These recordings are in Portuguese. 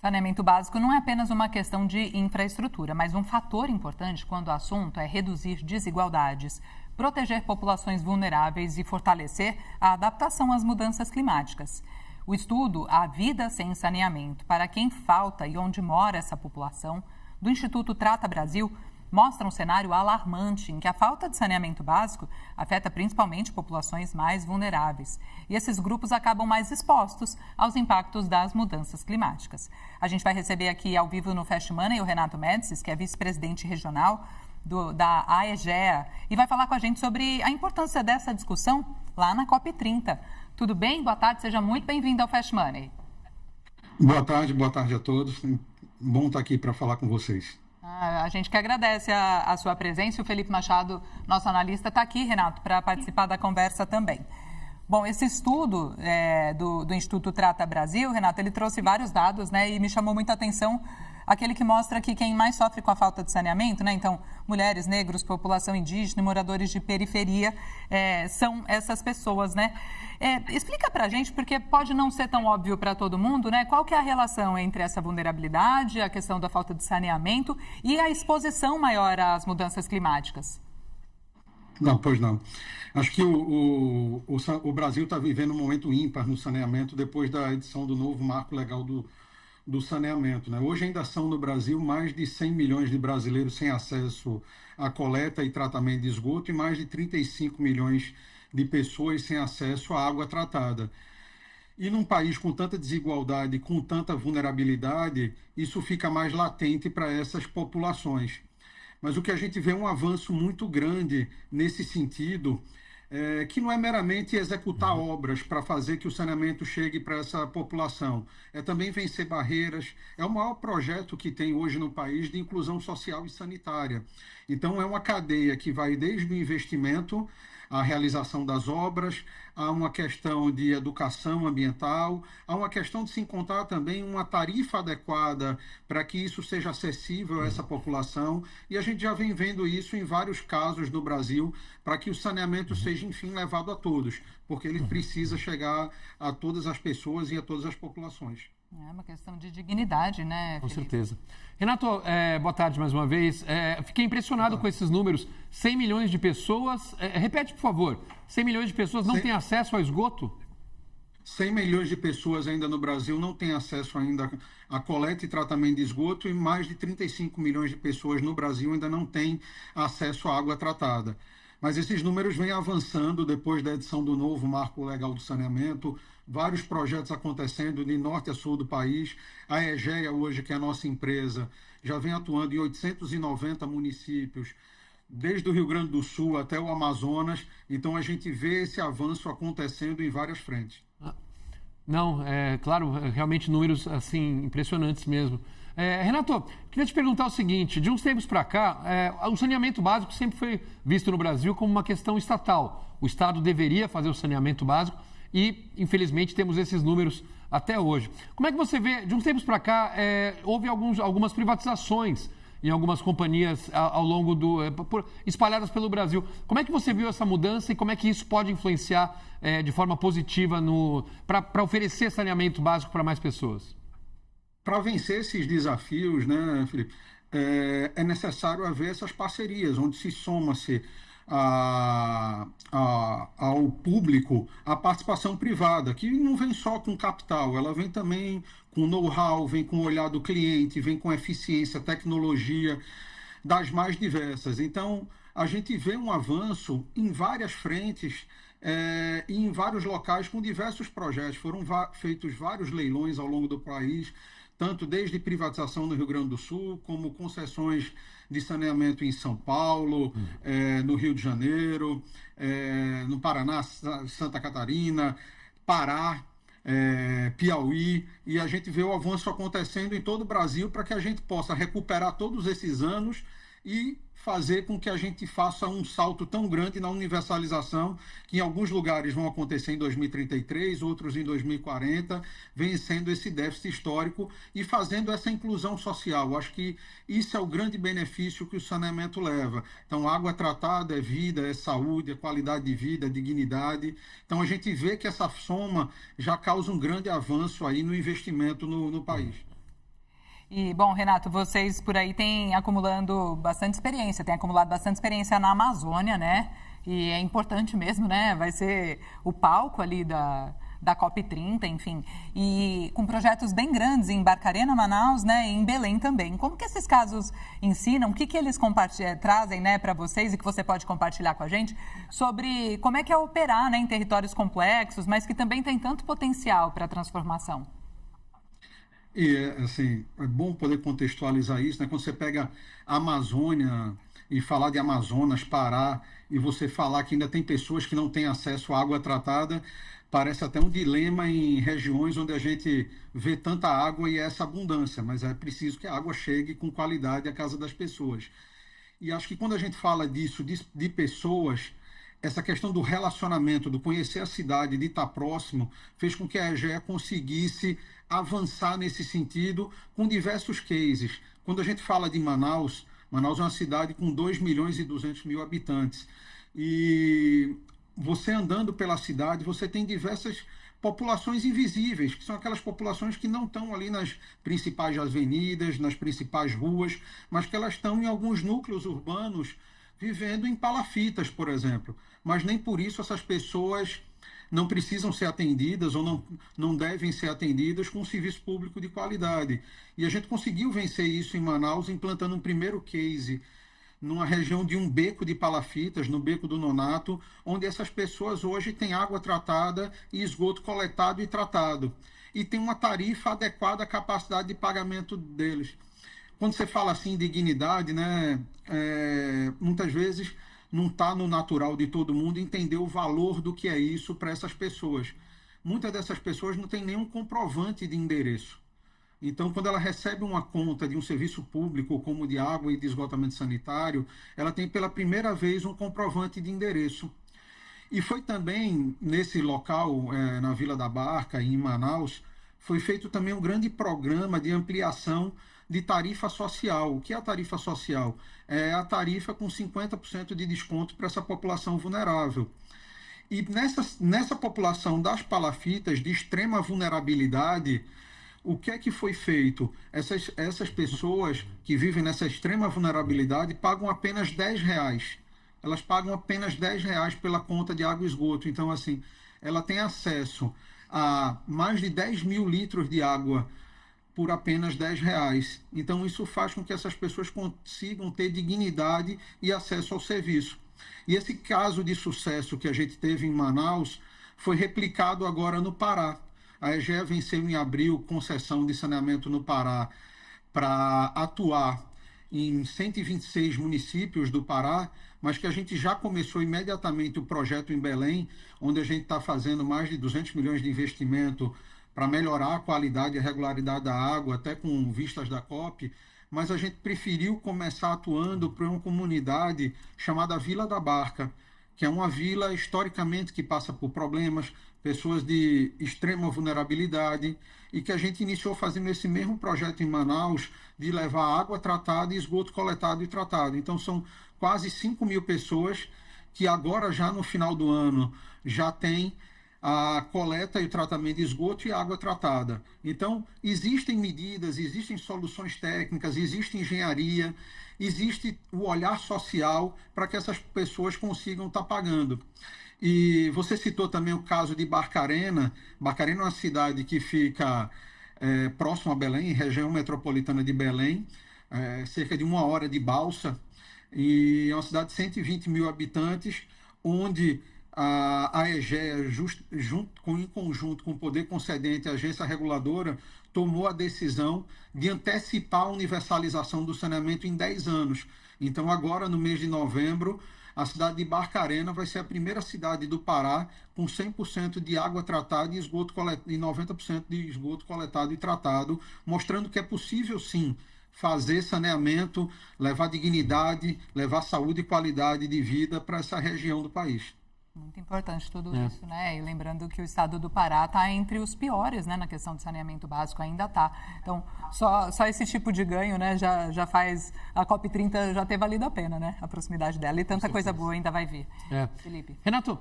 Saneamento básico não é apenas uma questão de infraestrutura, mas um fator importante quando o assunto é reduzir desigualdades, proteger populações vulneráveis e fortalecer a adaptação às mudanças climáticas. O estudo A Vida Sem Saneamento, para quem falta e onde mora essa população, do Instituto Trata Brasil, mostra um cenário alarmante em que a falta de saneamento básico afeta principalmente populações mais vulneráveis. E esses grupos acabam mais expostos aos impactos das mudanças climáticas. A gente vai receber aqui ao vivo no Fast Money o Renato Médicis, que é vice-presidente regional da AEGEA, e vai falar com a gente sobre a importância dessa discussão lá na COP30. Tudo bem? Boa tarde, seja muito bem-vindo ao Fast Money. Boa tarde a todos. Bom estar aqui para falar com vocês. A gente que agradece a sua presença. O Felipe Machado, nosso analista, está aqui, Renato, para participar da conversa também. Bom, esse estudo do Instituto Trata Brasil, Renato, ele trouxe vários dados, né, e me chamou muita atenção aquele que mostra que quem mais sofre com a falta de saneamento, né, então, mulheres, negros, população indígena e moradores de periferia, são essas pessoas, né? Explica pra gente, porque pode não ser tão óbvio para todo mundo, né? Qual que é a relação entre essa vulnerabilidade, a questão da falta de saneamento e a exposição maior às mudanças climáticas? Não, pois não. Acho que o Brasil está vivendo um momento ímpar no saneamento depois da edição do novo marco legal do saneamento, né? Hoje ainda são no Brasil mais de 100 milhões de brasileiros sem acesso à coleta e tratamento de esgoto e mais de 35 milhões de pessoas sem acesso à água tratada. E num país com tanta desigualdade, com tanta vulnerabilidade, isso fica mais latente para essas populações. Mas o que a gente vê é um avanço muito grande nesse sentido, que não é meramente executar obras para fazer que o saneamento chegue para essa população, é também vencer barreiras. É o maior projeto que tem hoje no país de inclusão social e sanitária. Então é uma cadeia que vai desde o investimento, a realização das obras, há uma questão de educação ambiental, há uma questão de se encontrar também uma tarifa adequada para que isso seja acessível a essa população, e a gente já vem vendo isso em vários casos no Brasil, para que o saneamento seja, enfim, levado a todos, porque ele precisa chegar a todas as pessoas e a todas as populações. É uma questão de dignidade, né, Felipe? Com certeza. Renato, boa tarde mais uma vez. Fiquei impressionado com esses números. 100 milhões de pessoas... repete, por favor. 100 milhões de pessoas não têm acesso ao esgoto? 100 milhões de pessoas ainda no Brasil não têm acesso ainda à coleta e tratamento de esgoto, e mais de 35 milhões de pessoas no Brasil ainda não têm acesso à água tratada. Mas esses números vêm avançando depois da edição do novo Marco Legal do Saneamento, vários projetos acontecendo de norte a sul do país. A AEGEA hoje, que é a nossa empresa, já vem atuando em 890 municípios, desde o Rio Grande do Sul até o Amazonas. Então a gente vê esse avanço acontecendo em várias frentes. Não, claro, realmente números assim impressionantes mesmo. Renato, queria te perguntar o seguinte: de uns tempos para cá, o saneamento básico sempre foi visto no Brasil como uma questão estatal. O Estado deveria fazer o saneamento básico e, infelizmente, temos esses números até hoje. Como é que você vê, de uns tempos para cá, houve algumas privatizações em algumas companhias ao longo espalhadas pelo Brasil. Como é que você viu essa mudança e como é que isso pode influenciar de forma positiva para oferecer saneamento básico para mais pessoas? Para vencer esses desafios, né, Felipe, é necessário haver essas parcerias, onde se soma-se ao público a participação privada, que não vem só com capital, ela vem também com know-how, vem com o olhar do cliente, vem com eficiência, tecnologia, das mais diversas. Então, a gente vê um avanço em várias frentes e em vários locais com diversos projetos. Foram feitos vários leilões ao longo do país, tanto desde privatização no Rio Grande do Sul, como concessões de saneamento em São Paulo, no Rio de Janeiro, no Paraná, Santa Catarina, Pará, Piauí, e a gente vê o avanço acontecendo em todo o Brasil para que a gente possa recuperar todos esses anos e fazer com que a gente faça um salto tão grande na universalização, que em alguns lugares vão acontecer em 2033, outros em 2040, vencendo esse déficit histórico e fazendo essa inclusão social. Acho que isso é o grande benefício que o saneamento leva. Então, água tratada é vida, é saúde, é qualidade de vida, é dignidade. Então, a gente vê que essa soma já causa um grande avanço aí no investimento no país. E, bom, Renato, vocês por aí têm acumulado bastante experiência na Amazônia, né? E é importante mesmo, né? Vai ser o palco ali da COP30, enfim. E com projetos bem grandes em Barcarena, Manaus, né? E em Belém também. Como que esses casos ensinam? O que eles trazem, né, para vocês e que você pode compartilhar com a gente sobre como é que é operar, né, em territórios complexos, mas que também tem tanto potencial para a transformação? E, assim, é bom poder contextualizar isso, né? Quando você pega a Amazônia e falar de Amazonas, Pará, e você falar que ainda tem pessoas que não têm acesso à água tratada, parece até um dilema em regiões onde a gente vê tanta água e essa abundância, mas é preciso que a água chegue com qualidade à casa das pessoas. E acho que quando a gente fala disso, de pessoas, essa questão do relacionamento, do conhecer a cidade, de estar próximo, fez com que a EGEA conseguisse avançar nesse sentido com diversos cases. Quando a gente fala de Manaus, Manaus é uma cidade com 2.200.000 habitantes. E você andando pela cidade, você tem diversas populações invisíveis, que são aquelas populações que não estão ali nas principais avenidas, nas principais ruas, mas que elas estão em alguns núcleos urbanos vivendo em palafitas, por exemplo. Mas nem por isso essas pessoas não precisam ser atendidas ou não devem ser atendidas com um serviço público de qualidade. E a gente conseguiu vencer isso em Manaus, implantando um primeiro case numa região de um beco de palafitas, no Beco do Nonato, onde essas pessoas hoje têm água tratada e esgoto coletado e tratado. E tem uma tarifa adequada à capacidade de pagamento deles. Quando você fala assim de dignidade, né, muitas vezes não está no natural de todo mundo entender o valor do que é isso para essas pessoas. Muitas dessas pessoas não têm nenhum comprovante de endereço. Então, quando ela recebe uma conta de um serviço público, como de água e de esgotamento sanitário, ela tem pela primeira vez um comprovante de endereço. E foi também nesse local, na Vila da Barca, em Manaus, foi feito também um grande programa de ampliação de tarifa social. O que é a tarifa social? É a tarifa com 50% de desconto para essa população vulnerável. E nessa população das palafitas de extrema vulnerabilidade, o que é que foi feito? Essas pessoas que vivem nessa extrema vulnerabilidade pagam apenas R$10. Elas pagam apenas R$10 pela conta de água e esgoto. Então, assim, ela tem acesso a mais de 10.000 litros de água por apenas R$10. Então, isso faz com que essas pessoas consigam ter dignidade e acesso ao serviço. E esse caso de sucesso que a gente teve em Manaus foi replicado agora no Pará. A EGEA venceu em abril concessão de saneamento no Pará para atuar em 126 municípios do Pará, mas que a gente já começou imediatamente o projeto em Belém, onde a gente está fazendo mais de 200 milhões de investimento para melhorar a qualidade e a regularidade da água, até com vistas da COP, mas a gente preferiu começar atuando para uma comunidade chamada Vila da Barca, que é uma vila historicamente que passa por problemas, pessoas de extrema vulnerabilidade, e que a gente iniciou fazendo esse mesmo projeto em Manaus de levar água tratada e esgoto coletado e tratado. Então são quase 5.000 pessoas que agora já no final do ano já têm a coleta e o tratamento de esgoto e água tratada. Então existem medidas, existem soluções técnicas, existe engenharia, existe o olhar social para que essas pessoas consigam estar pagando. E você citou também o caso de Barcarena. Barcarena é uma cidade que fica próximo a Belém, região metropolitana de Belém, cerca de 1 hora de balsa, e é uma cidade de 120.000 habitantes, onde a EGEA, em conjunto com o Poder Concedente e a Agência Reguladora, tomou a decisão de antecipar a universalização do saneamento em 10 anos. Então, agora, no mês de novembro, a cidade de Barcarena vai ser a primeira cidade do Pará com 100% de água tratada e 90% de esgoto coletado e tratado, mostrando que é possível, sim, fazer saneamento, levar dignidade, levar saúde e qualidade de vida para essa região do país. Muito importante tudo isso, né? E lembrando que o estado do Pará está entre os piores, né, na questão de saneamento básico, ainda está. Então, só esse tipo de ganho, né, já faz a COP30 já ter valido a pena, né? A proximidade dela. E tanta coisa boa ainda vai vir. Felipe. Renato,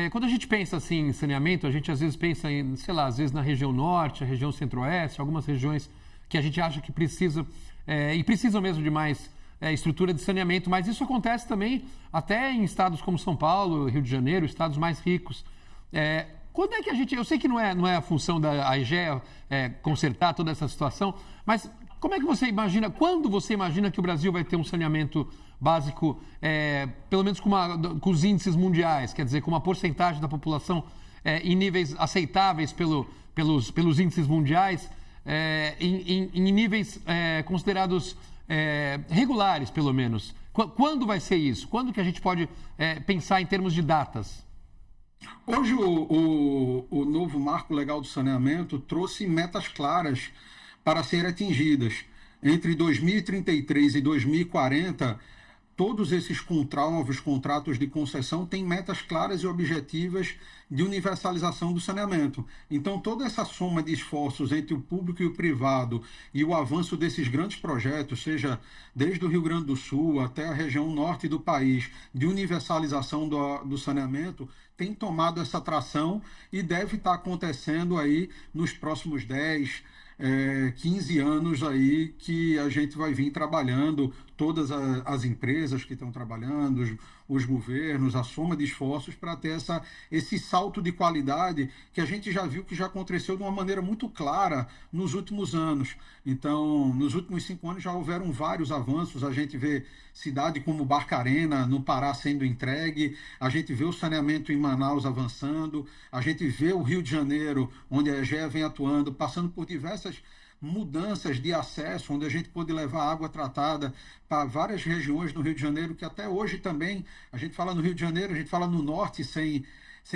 quando a gente pensa assim em saneamento, a gente às vezes pensa em, sei lá, às vezes na região norte, a região centro-oeste, algumas regiões que a gente acha que precisa, e precisam mesmo de mais estrutura de saneamento, mas isso acontece também até em estados como São Paulo, Rio de Janeiro, estados mais ricos. Quando é que a gente... Eu sei que não é a função da AEGEA consertar toda essa situação, mas como é que você imagina, quando você imagina que o Brasil vai ter um saneamento básico, pelo menos com os índices mundiais, quer dizer, com uma porcentagem da população em níveis aceitáveis pelos índices mundiais, em níveis considerados regulares, pelo menos? Quando vai ser isso? Quando que a gente pode pensar em termos de datas? Hoje, o novo marco legal do saneamento trouxe metas claras para serem atingidas. Entre 2033 e 2040, todos esses novos contratos de concessão têm metas claras e objetivas de universalização do saneamento. Então, toda essa soma de esforços entre o público e o privado e o avanço desses grandes projetos, seja desde o Rio Grande do Sul até a região norte do país, de universalização do saneamento, tem tomado essa tração e deve estar acontecendo aí nos próximos 10, 15 anos aí que a gente vai vir trabalhando, todas as empresas que estão trabalhando, os governos, a soma de esforços para ter esse salto de qualidade que a gente já viu que já aconteceu de uma maneira muito clara nos últimos anos. Então, nos últimos 5 anos já houveram vários avanços, a gente vê cidade como Barcarena, no Pará, sendo entregue, a gente vê o saneamento em Manaus avançando, a gente vê o Rio de Janeiro, onde a AEGEA vem atuando, passando por diversas mudanças de acesso, onde a gente pôde levar água tratada para várias regiões do Rio de Janeiro, que até hoje também, a gente fala no Rio de Janeiro, a gente fala no norte sem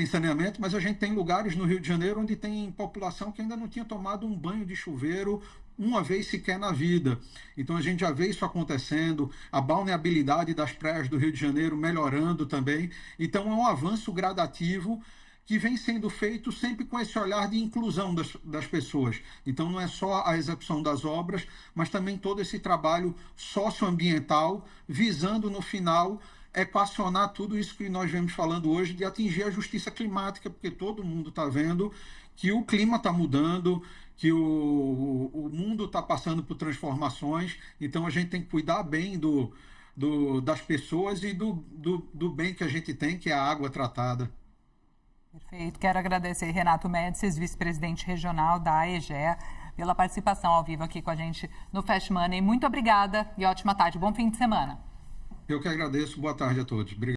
saneamento, mas a gente tem lugares no Rio de Janeiro onde tem população que ainda não tinha tomado um banho de chuveiro uma vez sequer na vida. Então a gente já vê isso acontecendo, a balneabilidade das praias do Rio de Janeiro melhorando também. Então é um avanço gradativo que vem sendo feito sempre com esse olhar de inclusão das pessoas. Então não é só a execução das obras, mas também todo esse trabalho socioambiental, visando no final equacionar tudo isso que nós vemos falando hoje, de atingir a justiça climática, porque todo mundo está vendo que o clima está mudando, que o mundo está passando por transformações, então a gente tem que cuidar bem das pessoas e do bem que a gente tem, que é a água tratada. Perfeito. Quero agradecer Renato Médicis, vice-presidente regional da AEGEA, pela participação ao vivo aqui com a gente no Fast Money. Muito obrigada e ótima tarde. Bom fim de semana. Eu que agradeço. Boa tarde a todos. Obrigado.